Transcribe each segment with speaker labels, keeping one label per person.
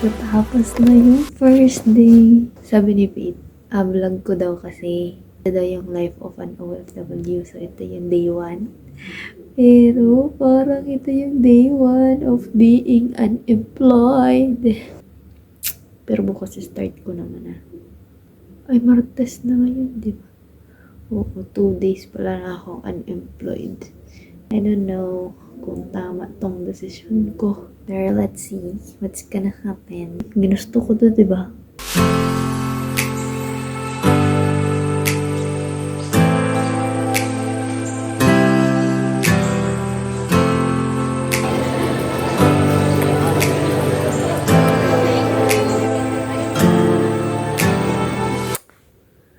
Speaker 1: Tapos na yung first day. Sabi ni Pete, vlog ko daw kasi. Ito daw yung life of an OFW. So, ito yung day 1. Pero, parang ito yung day 1 of being unemployed. Pero bukas start ko naman Ay, Martes na ngayon, di ba? Oo, 2 days pala na akong unemployed. I don't know kung tama tong desisyon ko. Pero let's see what's gonna happen. Ginusto ko to, diba?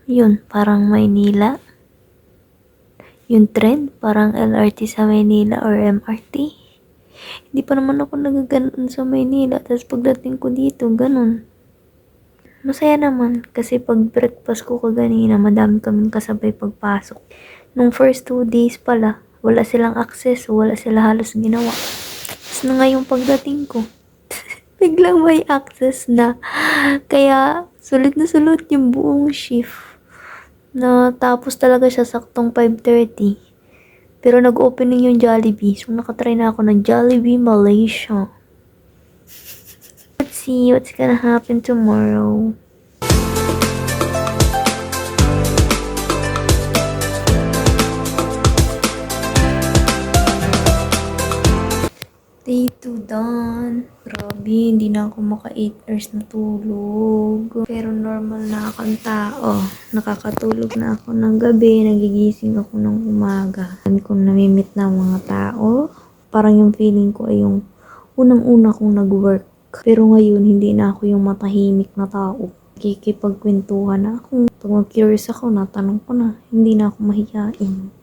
Speaker 1: Yun, parang Maynila. Yung trend, parang LRT sa Maynila or MRT. Hindi pa naman ako nagaganon sa Maynila. Tapos pagdating ko dito, ganun. Masaya naman. Kasi pag breakfast ko kaganina, madami kaming kasabay pagpasok. Nung first 2 days pala, wala silang access. Wala sila halos ginawa. Tapos na ngayong pagdating ko, biglang may access na. Kaya, sulit na sulit yung buong shift. Na tapos talaga siya saktong 5:30. Pero nag-opening yung Jollibee. So, nakatry na ako ng Jollibee Malaysia. Let's see what's gonna happen tomorrow. Day 2 done. Grabe, hindi na ako maka 8 hours na tulog. Pero normal na akong tao. Nakakatulog na ako ng gabi, nagigising ako ng umaga. Kung namimit na mga tao, parang yung feeling ko ay yung unang-una kong nag-work. Pero ngayon, hindi na ako yung matahimik na tao. Kikipagkwentuhan na ako. Pag mag-curious ako, natanong ko na. Hindi na ako mahihain.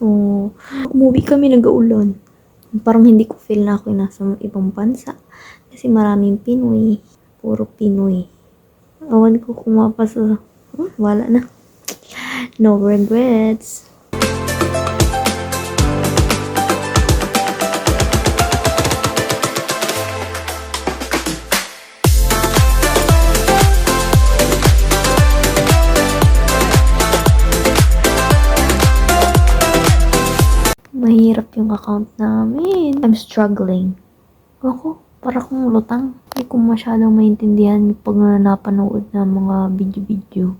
Speaker 1: Oh, umuwi kami, nag-aulan. Parang hindi ko feel na ako nasa ibang bansa. Kasi maraming Pinoy. Puro Pinoy. Awan ko kung mapasa. Wala na. No regrets. Mahirap yung account namin. I'm struggling. Ako, para kong lutang. Hindi ko masyadong maintindihan pag napanood ng mga video-video.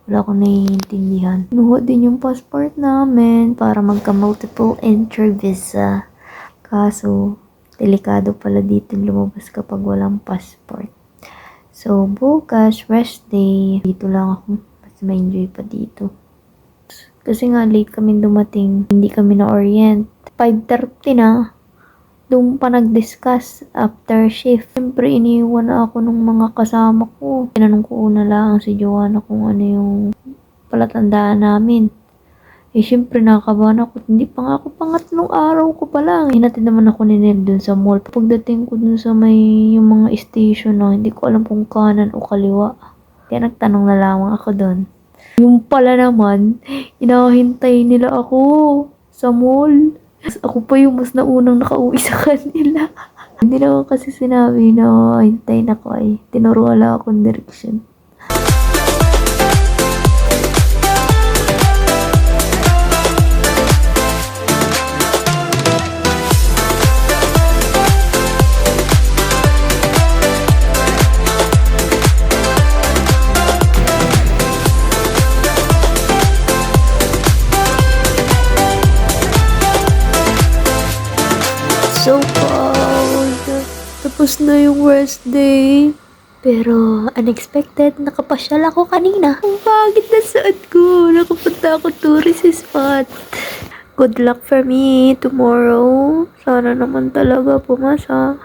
Speaker 1: Wala akong naiintindihan. Kinuha din yung passport namin para magka-multiple entry visa. Kaso, delikado pala dito lumabas kapag walang passport. So, bukas, rest day. Dito lang ako. Mas ma-enjoy pa dito. Kasi nga late kami dumating, hindi kami na-orient. 5:30 na, doon pa nag-discuss after shift. Siyempre, iniwan na ako ng mga kasama ko. Tinanong ko una lang si Joanna kung ano yung palatandaan namin. Eh, siyempre, nakakabahan ako. Hindi pa nga ako pangatlong araw ko pa lang. Hinatid naman ako ni Nel dun sa mall. Pagdating ko dun sa may yung mga station na, hindi ko alam kung kanan o kaliwa. Kaya nagtanong na lamang ako dun. Yung pala naman, inahintay nila ako sa mall. Ako pa yung mas naunang nakauwi sa kanila. Hindi na kasi sinabi na hintayin ako ay tinuruan lang akong direction. So cold. Tapos na yung rest day. Pero unexpected, nakapasyal ako kanina. Ang pagit na suot ko. Nakapunta ako tourist spot. Good luck for me tomorrow. Sana naman talaga pumasa.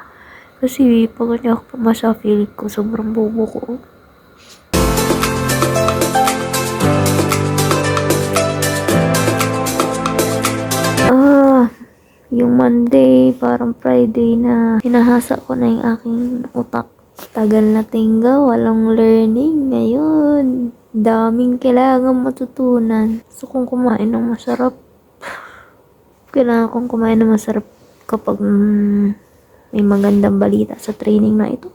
Speaker 1: Kasi pag hindi ako pumasa, feeling ko sobrang bobo ko. Yung Monday, parang Friday na hinahasa ko na yung aking utak. Tagal na tingga, walang learning. Ngayon, daming kailangan matutunan. So, kung kumain ng masarap, kailangan kong kumain ng masarap kapag may magandang balita sa training na ito.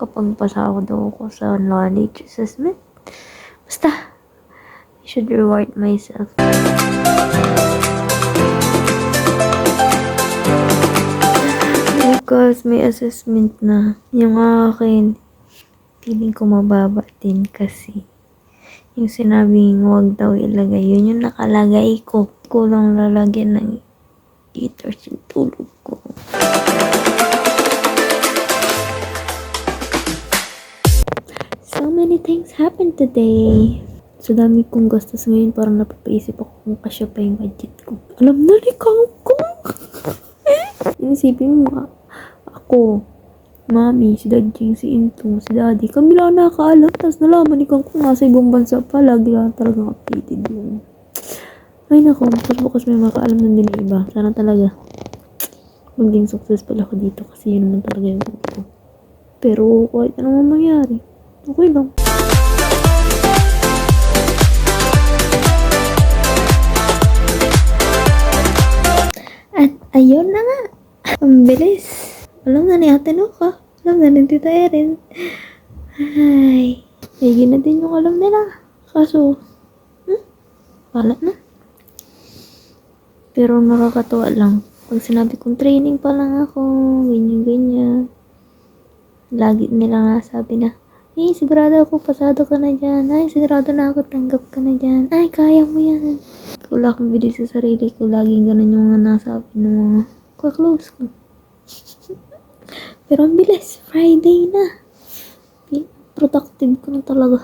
Speaker 1: kapag pasa daw ako sa knowledge assessment. Basta, I should reward myself. Because may assessment na. Yung akin, feeling ko mababa din kasi. Yung sinabing huwag daw ilagay, yun yung nakalagay ko. Kulang lalagyan ng 8 hours yung tulog ko. So many things happened today. So dami kong gastos ngayon, parang napapaisip ako kung kasya pa yung budget ko. Alam na ni Kangkong! Inisipin mo, ako, mami, si Dadjing, si Intong, si Daddy, kami lang nakakaalam. Tapos nalaman ni Kangkong nasa ibang bansa pa. Lagi lang talagang updated yun. Ay nako, bukas may makaalam na din yung iba. Sana talaga maging successful ako dito kasi yun naman talaga yung goal ko. Pero kahit anong mangyari, okay lang. At ayun na nga, ang bilis. Alam na ni Ate Nuka, alam na ni Tita Erin. Ay, higit na din yung alam nila. Kaso, wala na. Pero nakakatuwa lang. Pag sinabi kong training pa lang ako, ganyan-ganyan. Lagi nila nga sabi na, ay, sigurado ako, pasado ka na dyan. Ay, sigurado na ako, tanggap ka na dyan. Ay, kaya mo yan. Wala akong bilis sa sarili ko. Laging ganun yung mga nasabi ng mga ka-close ko. Pero ang bilis, Friday na. Productive ko na talaga.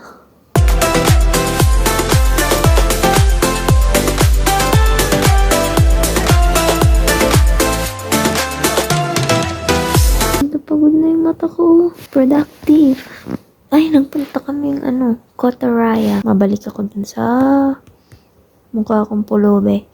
Speaker 1: Pagod na yung mata ko. Productive. Ay, nagpunta kaming Kotaraya. Mabalik ako dun sa mukha kong pulubi.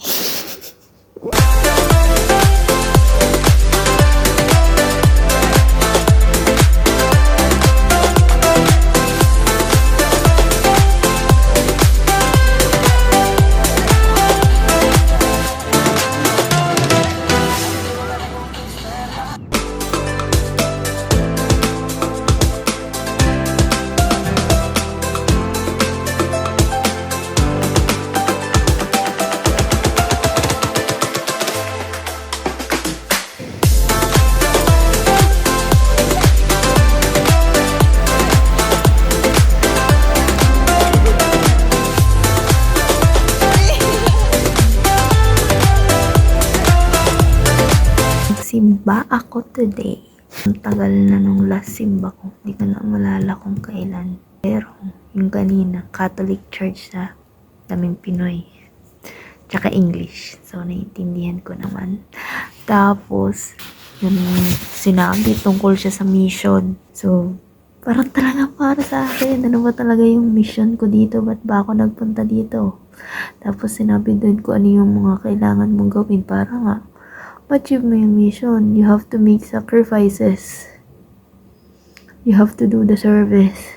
Speaker 1: Simba ako today. Ang tagal na nung last simba ko. Hindi ko na malala kung kailan. Pero, yung kanina, Catholic Church sa daming Pinoy. Tsaka English. So, naiintindihan ko naman. Tapos, yung sinabi tungkol siya sa mission. So, parang talaga para sa akin. Ano ba talaga yung mission ko dito? Ba't ba ako nagpunta dito? Tapos, sinabi doon ko ano yung mga kailangan mong gawin para nga achieve mo yung mission. You have to make sacrifices. You have to do the service.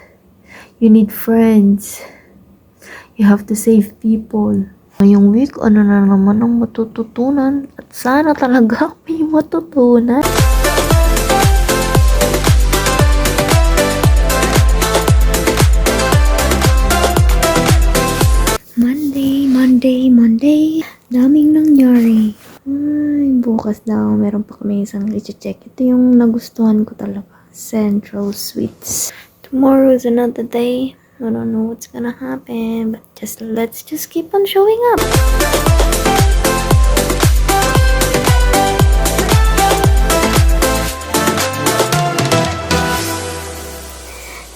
Speaker 1: You need friends. You have to save people. Ngayong week, ano na naman ang matututunan? At sana talaga may matutunan. Monday. Daming nangyari. Ay, bukas daw, meron pa kami isang i-check. Ito yung nagustuhan ko talaga. Central Suites. Tomorrow is another day. I don't know what's gonna happen, but let's just keep on showing up.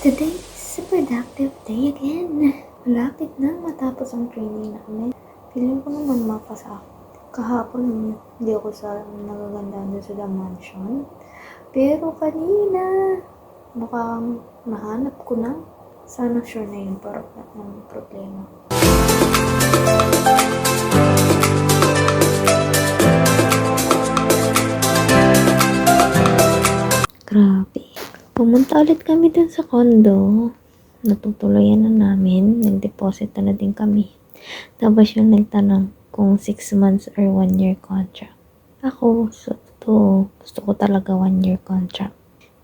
Speaker 1: Today is a productive day again. Malapit na matapos ang training namin. Feeling ko naman mapasa ako. Kahapon, hindi ako nagagandaan doon sa The Mansion. Pero kanina, mukhang nahanap ko na. Sana sure na yun para ng problema. Grabe. Pumunta ulit kami dun sa condo. Natutuloyan na namin. Nag-deposit na din kami. Tapos yung nagtanong kung 6 months or 1 year contract. Ako, gusto ko talaga 1 year contract.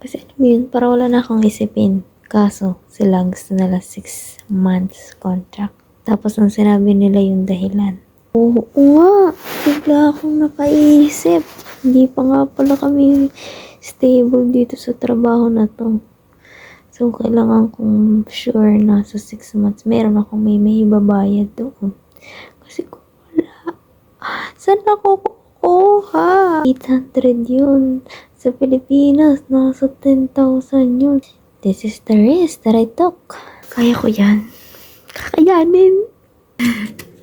Speaker 1: Kasi alam mo yun, para wala na akong isipin. Kaso, sila gusto nila 6 months contract. Tapos nung sinabi nila yung dahilan. Oo nga, bigla akong napaisip. Hindi pa nga pala kami stable dito sa trabaho na to. So, kailangan kong sure na sa 6 months, meron akong may ibabayad doon. Kasi kung wala, saan ako kukuha? 800 yun. Sa Pilipinas, nasa 10,000 yun. This is the risk that I took. Kaya ko yan. Kakayanin.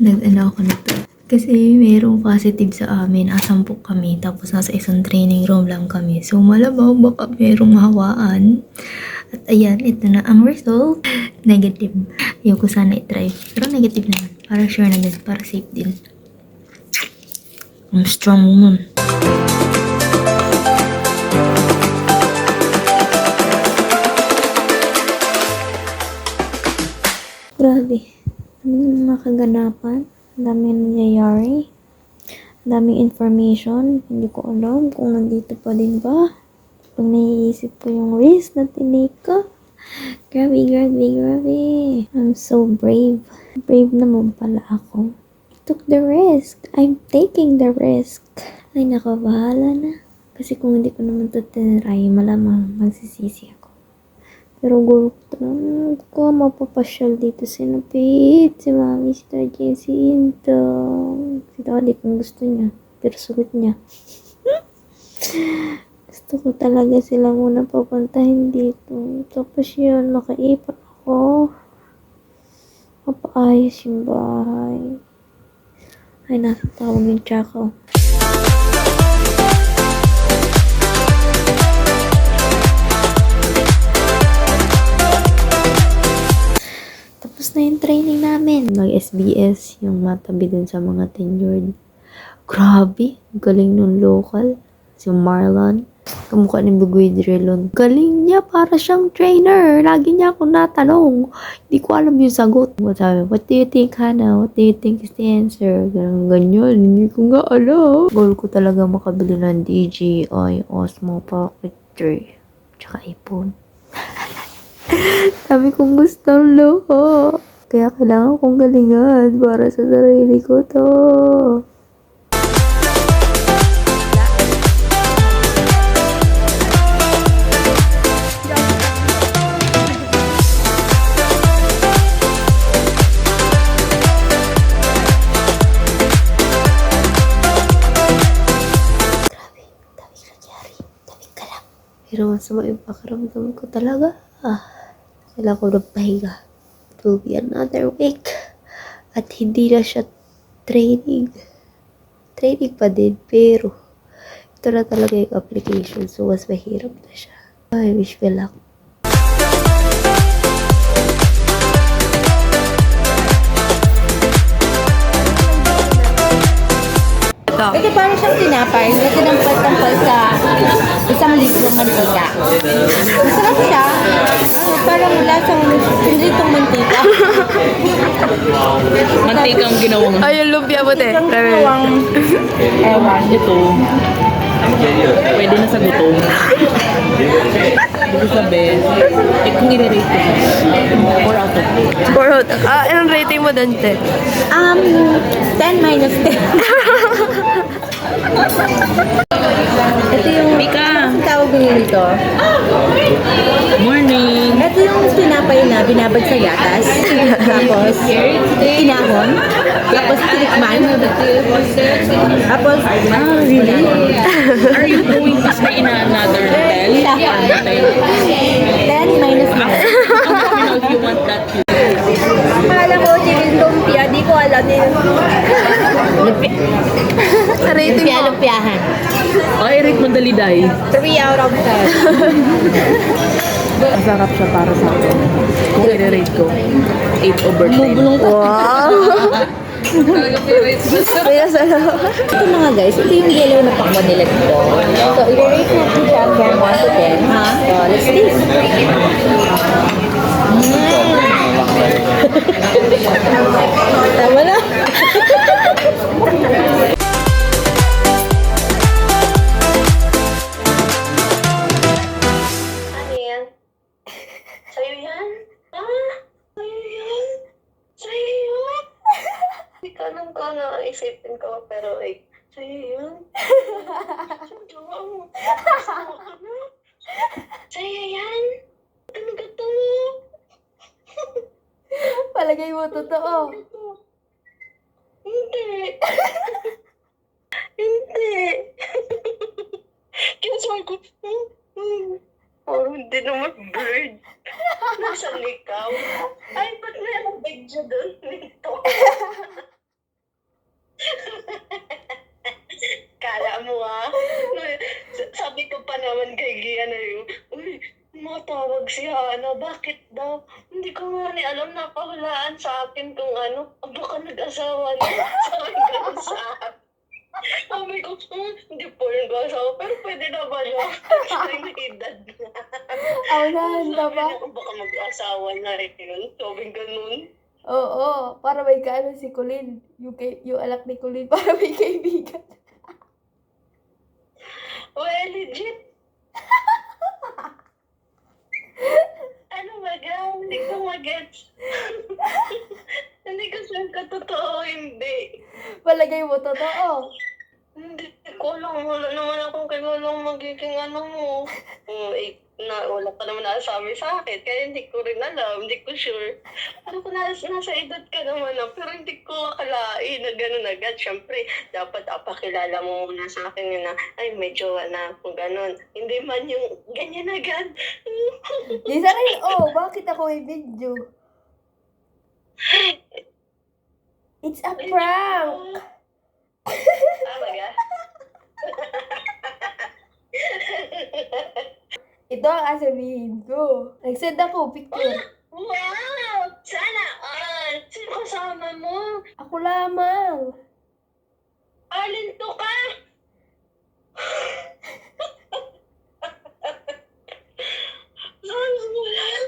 Speaker 1: Nag-ano ako nito. Kasi merong positive sa amin. Asampok kami. Tapos nasa isang training room lang kami. So malabaw baka merong mahawaan. At ayan, ito na ang result. Negative. Ayoko sana i-try. Pero negative naman. Para sure na din. Para safe din. I'm strong woman. Grabe. Ang daming mga kaganapan. Ang daming nangyayari. Ang daming information. Hindi ko alam kung nandito pa din ba. Pag naiisip ko yung risk na tinake ko. Grabe, grabe, grabe. I'm so brave. Brave naman pala ako. I took the risk. I'm taking the risk. Ay, nako, bahala na. Kasi kung hindi ko naman ito tinry, malamang magsisisi ako. Pero gulo ko mapapasyal dito si Napit, si Mami, si Tarjin, si Intong. Si Daddy kung gusto niya. Pero sugot niya. Gusto ko talaga sila muna papuntahin dito. Tapos yun, makaipon ako. Mapaayos yung bahay. Ay, nasa tawag yung tsaka. Tapos na yung training namin. Mag-SBS, yung matabi dun sa mga tenured. Grabe, galing nung local. Si Marlon. Kamukha ni Bugoy Drelon. Galing niya, para siyang trainer. Lagi niya akong natanong. Hindi ko alam yung sagot. Sabi, what do you think, Hannah? What do you think is the answer? Ganyan. Hindi ko nga alam. Goal ko talaga makabili ng DJI Osmo Pocket 3. Tsaka iPhone. Sabi kong gustong loko. Kaya kailangan kong galingan para sa sarili ko to. Pero sa mga pakiramdam ko talaga, kailangan ko magpahinga. It will be another week. At hindi na siya training. Training pa din, pero ito na talaga yung application. So, mas mahirap na siya. I wish me luck.
Speaker 2: Ito parang siyang tinapay. Ito ng tampal sa isang litrong mantika. Masarap siya. Parang lasang litong mantika.
Speaker 3: Mantikang ginawang.
Speaker 4: Ay, yung lumpia mo, te.
Speaker 2: Ginawang ewan.
Speaker 3: Ito. Pwede na sa gutom. Ibig sabihin, kung i-rate ko, 4 out of 10.
Speaker 4: 4 out. Anong rating mo dun, te?
Speaker 2: 10 minus 10. Ito yung
Speaker 3: Mika!
Speaker 2: ang tawag nyo nito.
Speaker 3: Morning!
Speaker 2: Ito yung tinapay na binabad sa gatas. Tapos, inahon. Tapos, tinikman. Tapos, really?
Speaker 3: Are you going to stay in another hotel?
Speaker 2: 10 minus 9.
Speaker 3: If you want that.
Speaker 2: Akala ko, chicken lumpia. Di ko alam yun.
Speaker 4: Rating mo?
Speaker 2: Lumpiahan.
Speaker 3: Ay, Eric Mandaliday.
Speaker 2: 3 out of 10.
Speaker 3: Masarap siya para sa akin. Kung i-rate ko, 8 over 10.
Speaker 4: Wow! Kaya salamat.
Speaker 2: Ito mga guys, ito yung yellow na pakwan nila dito. So, i-rate natin siya from 1 to 10. So, let's taste. Tama na.
Speaker 5: alam ko na isipin ko, pero sa'yo yun. Jowa mo. Asawa ka na. Sa'yo yan. Ano gato mo?
Speaker 4: Palagay mo, totoo.
Speaker 5: Hindi. Hindi. Kinasabi ko, parang hindi naman bird. Nasa likaw. Ay, ba't meron video doon? Nito. Kala mo sabi ko pa naman kay Gia na yun, uy, matawag si Hana, bakit daw? Hindi ko nga alam, nakahulaan sa akin kung baka nag-asawa niya. Sabi ganun sa akin. Sabi ko, hindi po yung asawa, pero pwede na ba siya? Sabi na edad na.
Speaker 4: Aunahan ka
Speaker 5: Sabi
Speaker 4: ba?
Speaker 5: na baka mag-asawa na rin yun. Sabi ganun.
Speaker 4: Oo, para may kaano si Colin. Yung anak ni Colin, para may kaibigan.
Speaker 5: Well, legit. Ano ba ga? Hindi ko mag-gets. Hindi ko sure ka totoo, hindi.
Speaker 4: Palagay mo, totoo.
Speaker 5: Hindi ko alam. Wala naman akong kailangang magiging mo. Wala pa naman nasabi sa akin. Kaya hindi ko rin alam. Hindi ko sure. Pero kung nasa edad ka naman pero hindi ko akalain na gano'n agad. Siyempre, dapat pakilala mo muna sa akin yun na, ay, may jowa na kung gano'n. Hindi man yung ganyan agad.
Speaker 4: Di sa akin, bakit ako may video? It's a prank!
Speaker 5: Tama ga?
Speaker 4: Ito ang sasabihin ko. Nag-send ako, picture.
Speaker 5: Wow! Sana all! Sino kasama mo?
Speaker 4: Ako lamang.
Speaker 5: Alin to ka? Saan mo yan?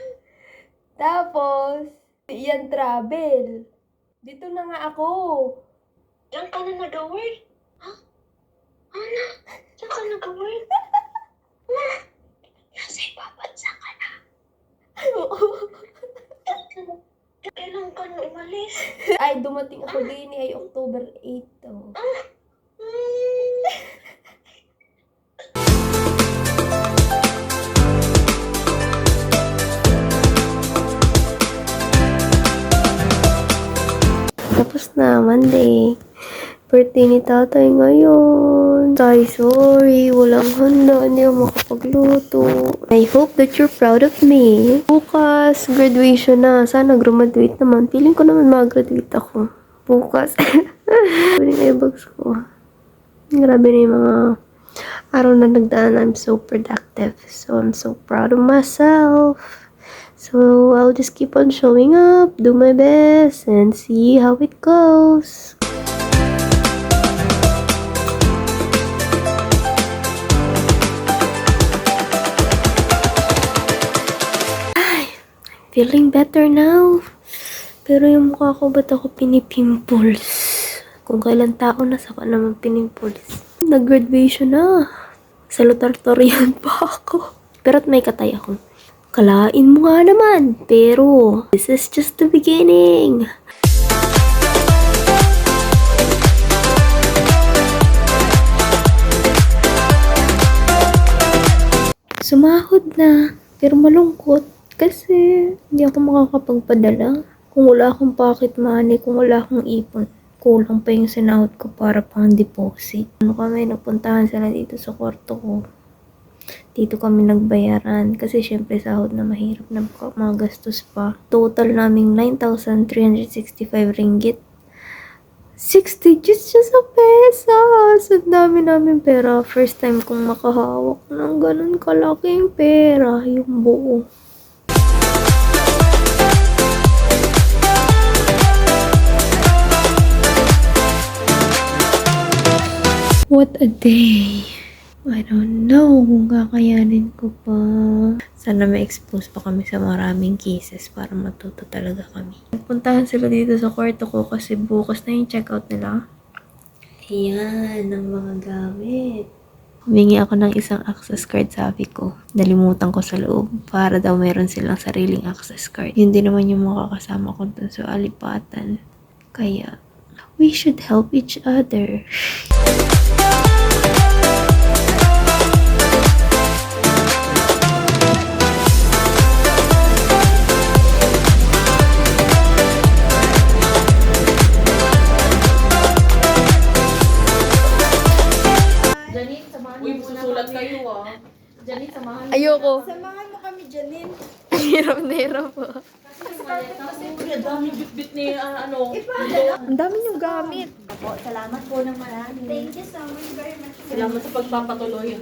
Speaker 4: Tapos, iyan travel. Dito na nga ako.
Speaker 5: Diyan ka na nag-work? Ha? Ano? Diyan ka nag-work? Nasa ibang bansa ka na. Kailan ka na umalis?
Speaker 4: Ay, dumating ako din ay October 8 to.
Speaker 1: Tapos na, Monday. Birthday ni tatay ngayon. Sorry, walang handa. Hindi ako makapagluto. I hope that you're proud of me. Bukas, graduation na. Sana graduate naman. Feeling ko naman mag-graduate ako. Bukas. Sabi nga yung bags ko. Grabe na yung mga araw na nagdaan. I'm so productive. So, I'm so proud of myself. So, I'll just keep on showing up, do my best, and see how it goes. Ay, I'm feeling better now. Pero yung mukha ko, ba't ako pinipimples? Kung kailan tao na, saka naman pinimples. Nag-graduation na. Salutatorian pa ako. Pero may katay ako. Kalain mo nga naman, pero this is just the beginning. Sumahod na, pero malungkot kasi hindi ako makakapagpadala. Kung wala akong pocket money, kung wala akong ipon, kulang pa yung sinahod ko para pang deposit. Nagpuntahan sila dito sa kwarto ko. Dito kami nagbayaran kasi syempre sahod na mahirap na mga gastos pa. Total naming 9,365 ringgit. 60 just a pesos. Ang dami namin pera. First time kong makahawak ng ganun kalaking pera. Yung buo. What a day. I don't know kung kakayanin ko pa. Sana ma-expose pa kami sa maraming cases para matuto talaga kami. Puntahan sila dito sa kwarto ko kasi bukas na yung checkout nila. Ayan, ang mga gamit. Humingi ako ng isang access card, sabi ko. Nalimutan ko sa loob para daw meron silang sariling access card. Yun din naman yung makakasama ko dun sa alipatan. Kaya, We should help each other.
Speaker 3: Uy, susulat kayo ah.
Speaker 4: Ayoko.
Speaker 2: Samahan mo kami, Janine.
Speaker 4: Ang hirap na hirap po.
Speaker 3: Ang dami bit-bit ni ano.
Speaker 4: Ang dami niyong gamit.
Speaker 2: Salamat po ng marami. Thank you so much very much.
Speaker 3: Salamat sa pagpapatuloy.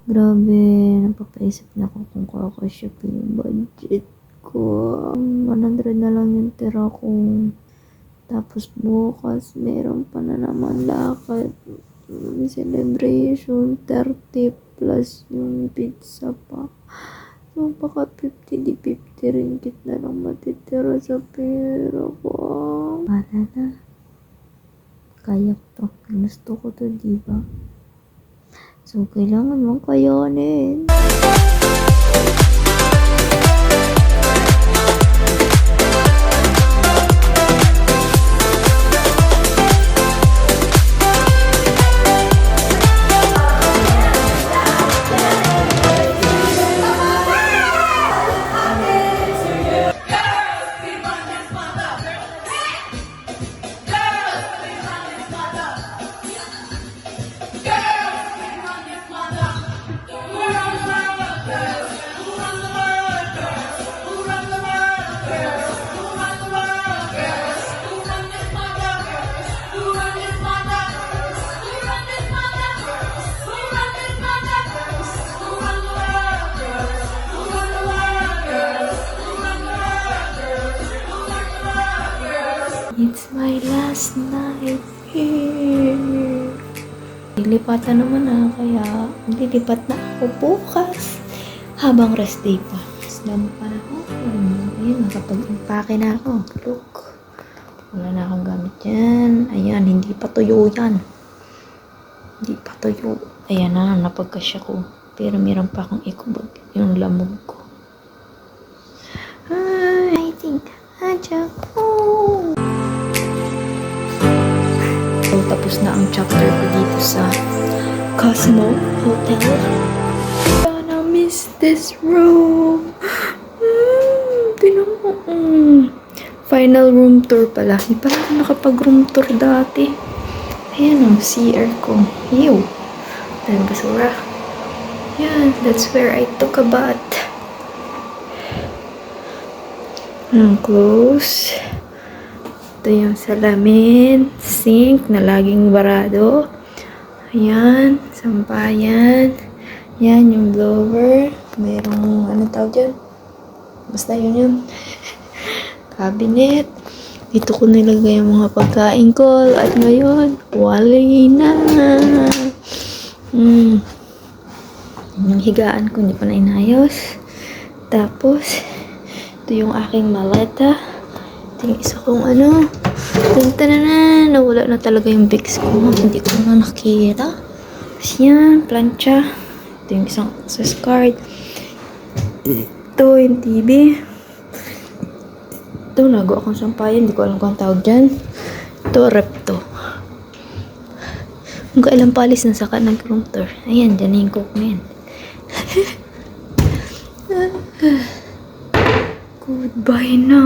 Speaker 1: Grabe, napapaisip na ako kung kakasya pa yung budget ko. 100 na lang yung tira ko. Tapos bukas, meron pa na naman lakad. Celebration, 30 plus yung pizza pa. So, baka 50, di 50 ringgit na lang matitira sa pera ko. Wala na. Kaya ko to. Gusto ko to, diba? So, kailangan mong kayanin. It's my last night here. Lilipatan naman kaya lilipat na ako bukas. Habang rest day pa. Dami pa na ako. Ayun, nakapag-impake na ako. Look. Wala na akong gamit yan. Ayan, hindi pa tuyo yan. Hindi pa tuyo. Ayan na, napagkasya ko. Pero meron pa akong ikubag. Yung lamog ko. I think adya ko. So, tapos na ang chapter ko dito sa Cosmo Hotel. I miss this room. Final room tour pala. Hindi pala ako nakapag-room tour dati. Ayan o, CR ko. Ew. Dahil basura. Yan, that's where I took a bath. Close. Ito yung salamin, sink na laging barado. Ayan, sampayan. Yan yung blower. Merong, ano tawag dyan? Basta yun. Cabinet. Dito ko nilagay yung mga pagkain ko. At ngayon, wala na. Yung higaan ko, hindi pa na inayos. Tapos, ito yung aking maleta. Ito yung isa kong ano. Tantananan. Nawala na talaga yung bigs ko. Hindi ko na nakita. Tapos yan, plancha. Ito yung isang access card. Ito yung TV. Ito, nago akong sampayan. Hindi ko alam kung ang tawag dyan. Ito, rep to. Kung kailang palis na saka nag-room tour. Ayan, dyan na yung coke na yan. Goodbye na.